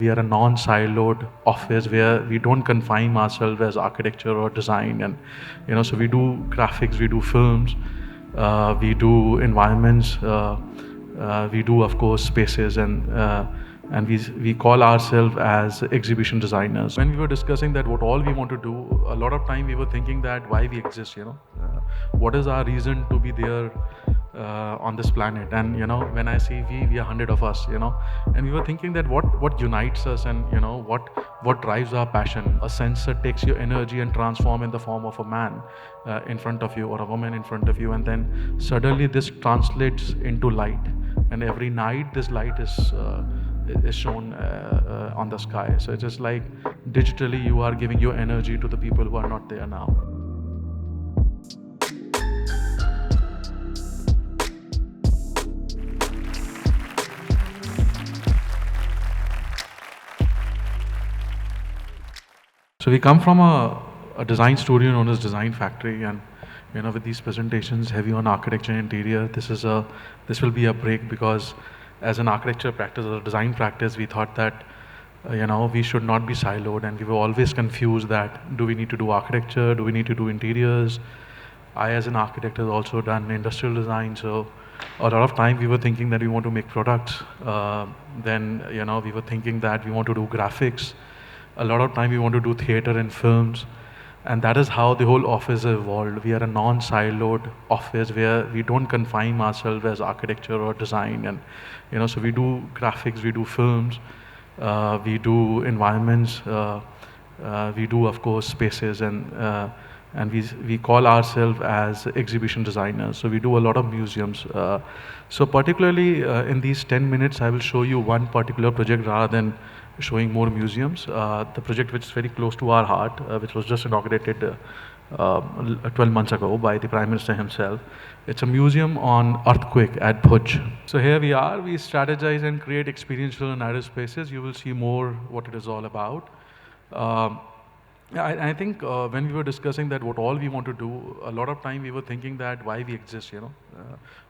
We are a non-siloed office where we don't confine ourselves as architecture or design, and so we do graphics, we do films, we do environments, we do, of course, spaces, and we call ourselves as exhibition designers. When we were discussing that what all we want to do, a lot of time we were thinking that why we exist, what is our reason to be there on this planet. And when I say we are 100 of us, and we were thinking that what unites us, and what drives our passion. A sensor takes your energy and transform in the form of a man in front of you, or a woman in front of you, and then suddenly this translates into light, and every night this light is shown on the sky. So it's just like digitally you are giving your energy to the people who are not there now. So we come from a design studio known as Design Factory, and with these presentations heavy on architecture and interior, this will be a break, because as an architecture practice or a design practice, we thought that we should not be siloed, and we were always confused that do we need to do architecture, do we need to do interiors. I, as an architect, have also done industrial design, so a lot of time we were thinking that we want to make products. Then we were thinking that we want to do graphics. A lot of time we want to do theater and films, and that is how the whole office evolved. We are a non-siloed office where we don't confine ourselves as architecture or design, and so we do graphics, we do films, we do environments, we do, of course, spaces, and we call ourselves as exhibition designers. So we do a lot of museums. So particularly in these 10 minutes, I will show you one particular project rather than showing more museums. The project which is very close to our heart, which was just inaugurated 12 months ago by the Prime Minister himself. It's a museum on earthquake at Kutch. So here we are. We strategize and create experiential and narrative spaces. You will see more what it is all about. Yeah, I think when we were discussing that what all we want to do, a lot of time we were thinking that why we exist,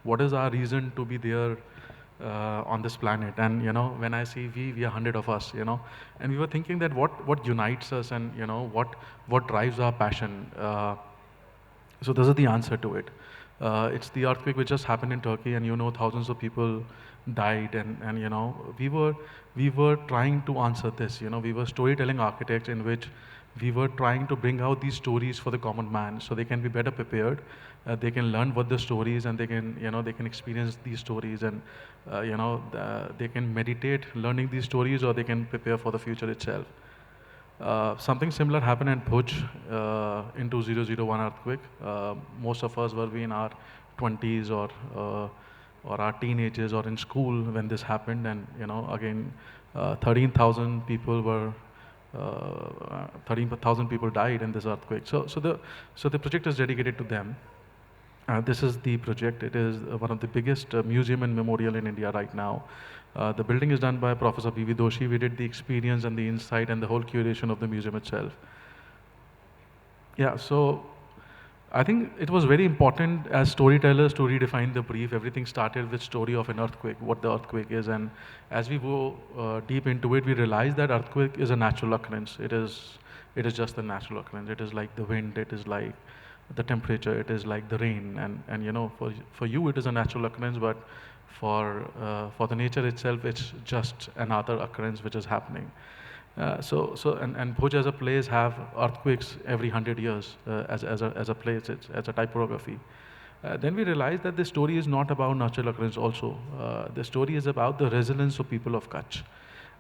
what is our reason to be there on this planet. And when I say we are 100 of us, and we were thinking that what unites us, and what drives our passion. So this is the answer to it. It's the earthquake which just happened in Turkey, and thousands of people died, and we were trying to answer this. We were storytelling architects in which we were trying to bring out these stories for the common man, so they can be better prepared. They can learn what the story is, and they can experience these stories, and they can meditate learning these stories, or they can prepare for the future itself. Something similar happened in Bhuj in 2001 earthquake. Most of us were in our 20s or our teenagers or in school when this happened, and again 13,000 people were 13,000 people died in this earthquake. So the project is dedicated to them. This is the project. It is one of the biggest museum and memorial in India right now. The building is done by Professor B.V. Doshi. We did the experience and the insight and the whole curation of the museum itself. Yeah, so I think it was very important as storytellers to redefine the brief. Everything started with story of an earthquake, what the earthquake is, and as we go deep into it, we realize that earthquake is a natural occurrence. It is just a natural occurrence. It is like the wind. It is like the temperature. It is like the rain, and for you it is a natural occurrence, but for the nature itself, it's just another occurrence which is happening. And Bhuj as a place have earthquakes every 100 years as a place, as a typography. Then we realized that the story is not about natural occurrence also. The story is about the resilience of people of Kutch.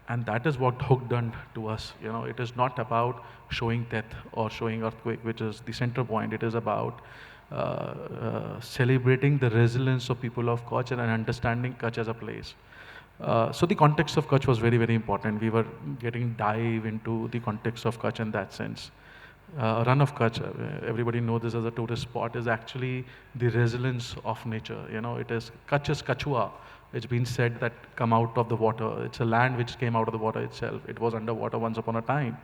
And that is what hooked on to us. It is not about showing death or showing earthquake, which is the center point. It is about celebrating the resilience of people of Kutch and understanding Kutch as a place. So the context of Kutch was very, very important. We were getting dive into the context of Kutch in that sense. Run of Kutch, everybody knows this as a tourist spot, is actually the resilience of nature. It is Kutch is Kachua. It's been said that come out of the water. It's a land which came out of the water itself. It was underwater once upon a time.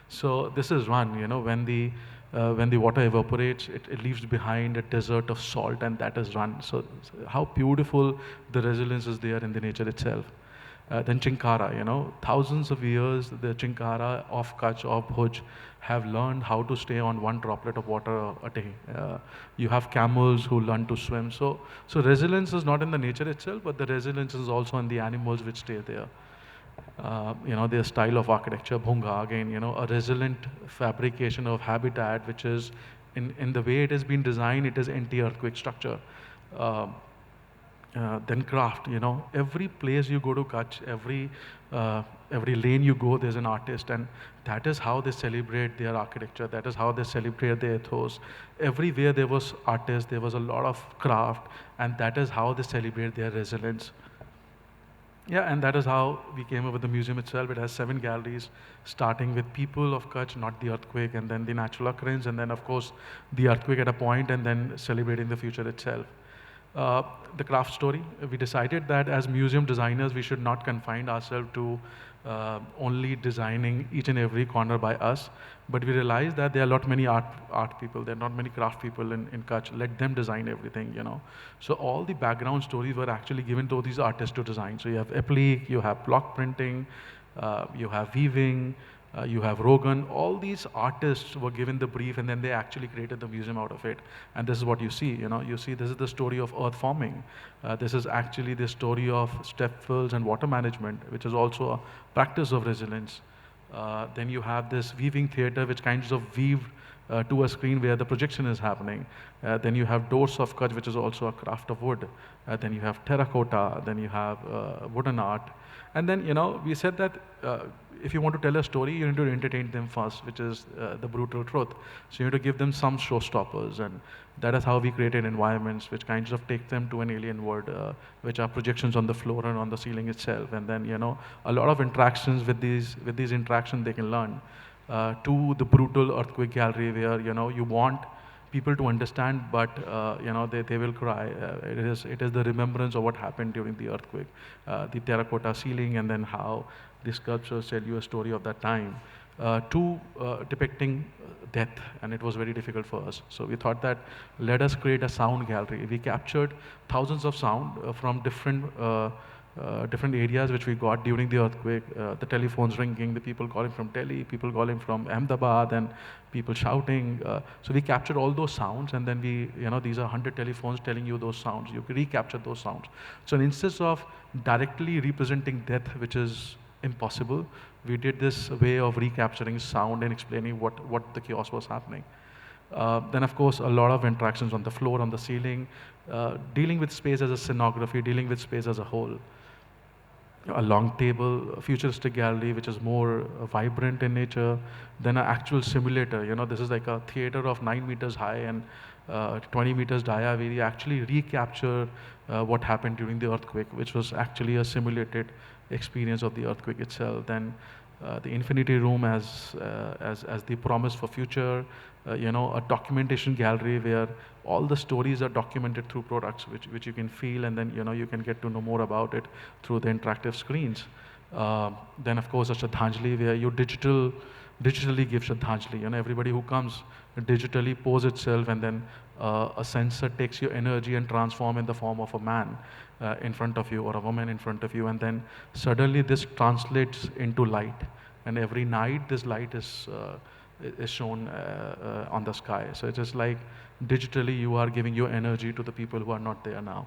So this is run. When the water evaporates, it leaves behind a desert of salt, and that is run. So how beautiful the resilience is there in the nature itself. Then Chinkara, thousands of years, the Chinkara of Kutch, of Bhuj, have learned how to stay on one droplet of water a day. You have camels who learn to swim. So resilience is not in the nature itself, but the resilience is also in the animals which stay there. Their style of architecture, Bhunga, again, a resilient fabrication of habitat, which is in the way it has been designed, it is anti-earthquake structure. Uh, then craft, every place you go to Kutch, every lane you go, there's an artist, and that is how they celebrate their architecture. That is how they celebrate their ethos. Everywhere there was artists, there was a lot of craft, and that is how they celebrate their resilience. Yeah, and that is how we came up with the museum itself. It has 7 galleries, starting with people of Kutch, not the earthquake, and then the natural occurrence, and then of course the earthquake at a point, and then celebrating the future itself. Uh, the craft story, we decided that as museum designers, we should not confine ourselves to only designing each and every corner by us, but we realized that there are not many art people, there are not many craft people in Kutch. Let them design everything. So all the background stories were actually given to these artists to design. So you have applique, you have block printing, you have weaving, you have Rogan. All these artists were given the brief, and then they actually created the museum out of it. And this is what you see. You see this is the story of earth forming. This is actually the story of step fills and water management, which is also a practice of resilience. Then you have this weaving theater, which kinds of weave to a screen where the projection is happening. Then you have doors of Kutch, which is also a craft of wood. Then you have terracotta. Then you have wooden art. And then, we said that if you want to tell a story, you need to entertain them first, which is the brutal truth. So you need to give them some showstoppers, and that is how we created environments which kinds of take them to an alien world, which are projections on the floor and on the ceiling itself. And then, a lot of interactions with these interactions they can learn. To the brutal earthquake gallery where, you want people to understand, but they will cry. It is the remembrance of what happened during the earthquake, the terracotta ceiling, and then how the sculptures tell you a story of that time. To depicting death, and it was very difficult for us. So we thought that let us create a sound gallery. We captured thousands of sound from different areas which we got during the earthquake. The telephones ringing, the people calling from Delhi, people calling from Ahmedabad, and people shouting. So we captured all those sounds, and then these are 100 telephones telling you those sounds. You recapture those sounds. So instead of directly representing death, which is impossible, we did this way of recapturing sound and explaining what the chaos was happening. Then, of course, a lot of interactions on the floor, on the ceiling, dealing with space as a scenography, dealing with space as a whole. A long table, a futuristic gallery, which is more vibrant in nature than an actual simulator. This is like a theater of 9 meters high and 20 meters dia, where you actually recapture what happened during the earthquake, which was actually a simulated experience of the earthquake itself. Then the infinity room as the promise for future, a documentation gallery where all the stories are documented through products which you can feel, and then you can get to know more about it through the interactive screens. Then of course a Shraddhanjali where you digitally give Shraddhanjali. Everybody who comes digitally pose itself, and then a sensor takes your energy and transform in the form of a man in front of you, or a woman in front of you, and then suddenly this translates into light, and every night this light is shown on the sky. So it's just like digitally you are giving your energy to the people who are not there now.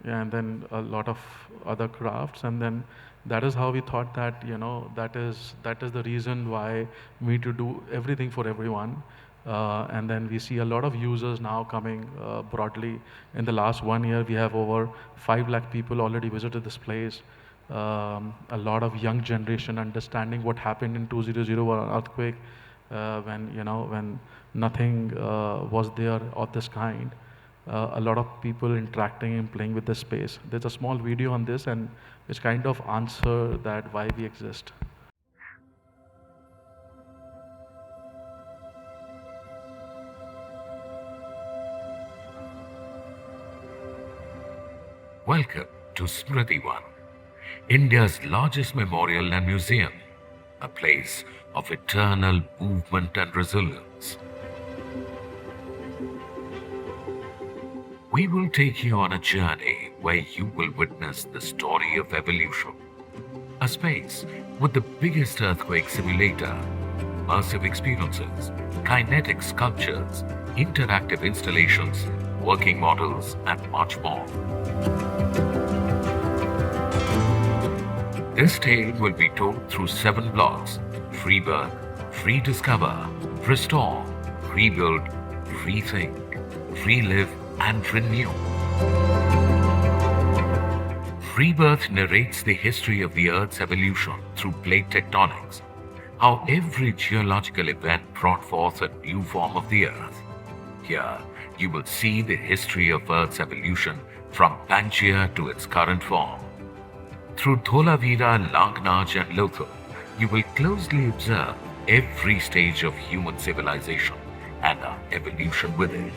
Yeah, and then a lot of other crafts, and then that is how we thought that that is the reason why we need to do everything for everyone. And then we see a lot of users now coming broadly. In the last 1 year, we have over 5 lakh people already visited this place. A lot of young generation understanding what happened in 2001 earthquake, when nothing was there of this kind. A lot of people interacting and playing with the space. There's a small video on this, and which kind of answer that why we exist. Welcome to Smritivan, India's largest memorial and museum, a place of eternal movement and resilience. We will take you on a journey where you will witness the story of evolution. A space with the biggest earthquake simulator, immersive experiences, kinetic sculptures, interactive installations, working models, and much more. This tale will be told through 7 blocks: free birth, rediscover, restore, rebuild, rethink, relive, and renew. Rebirth narrates the history of the Earth's evolution through plate tectonics, how every geological event brought forth a new form of the Earth. Here, you will see the history of Earth's evolution from Pangaea to its current form. Through Dholavira, Langnaj, and Lothal, you will closely observe every stage of human civilization and our evolution with it.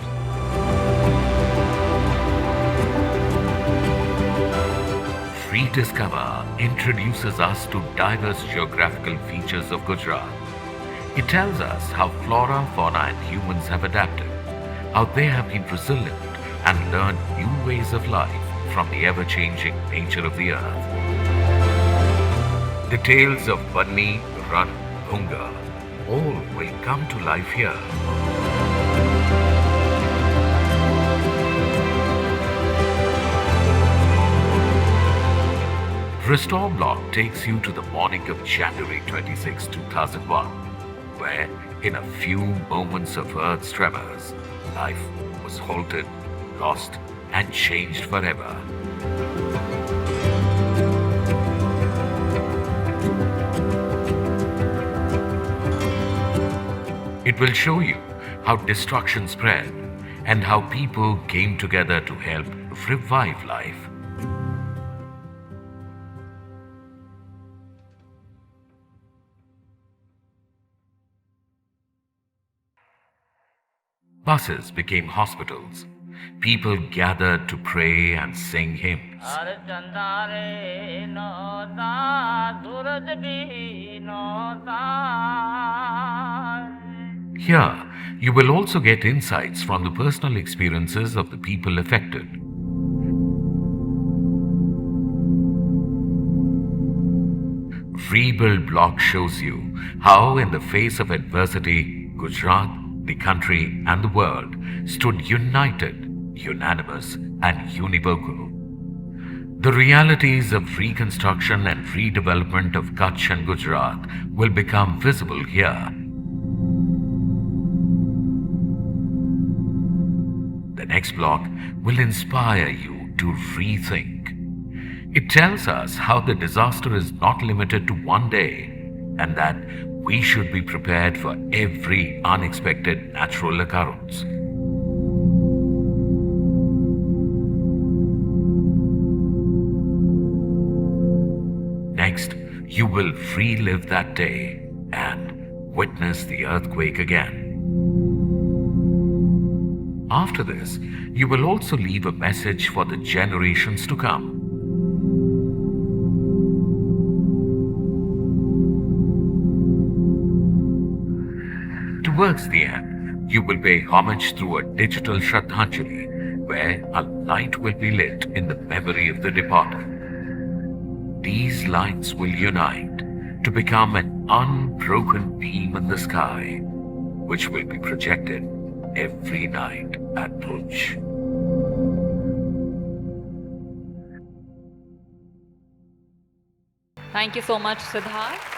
Rediscover introduces us to diverse geographical features of Gujarat. It tells us how flora, fauna, and humans have adapted, how they have been resilient and learned new ways of life from the ever-changing nature of the earth. The tales of Banni, Ran, Hunga, all will come to life here. Restore block takes you to the morning of January 26, 2001, where, in a few moments of Earth's tremors, life was halted, lost, and changed forever. It will show you how destruction spread and how people came together to help revive life. Buses became hospitals. People gathered to pray and sing hymns. Here, you will also get insights from the personal experiences of the people affected. Rebuild block shows you how, in the face of adversity, Gujarat, the country, and the world stood united, unanimous, and univocal. The realities of reconstruction and redevelopment of Kutch and Gujarat will become visible here. The next block will inspire you to rethink. It tells us how the disaster is not limited to one day and that we should be prepared for every unexpected natural occurrence. Next, you will relive that day and witness the earthquake again. After this, you will also leave a message for the generations to come. Towards the end, you will pay homage through a digital Shraddhanjali, where a light will be lit in the memory of the departed. These lights will unite to become an unbroken beam in the sky, which will be projected every night at Bhuj. Thank you so much, Siddharth.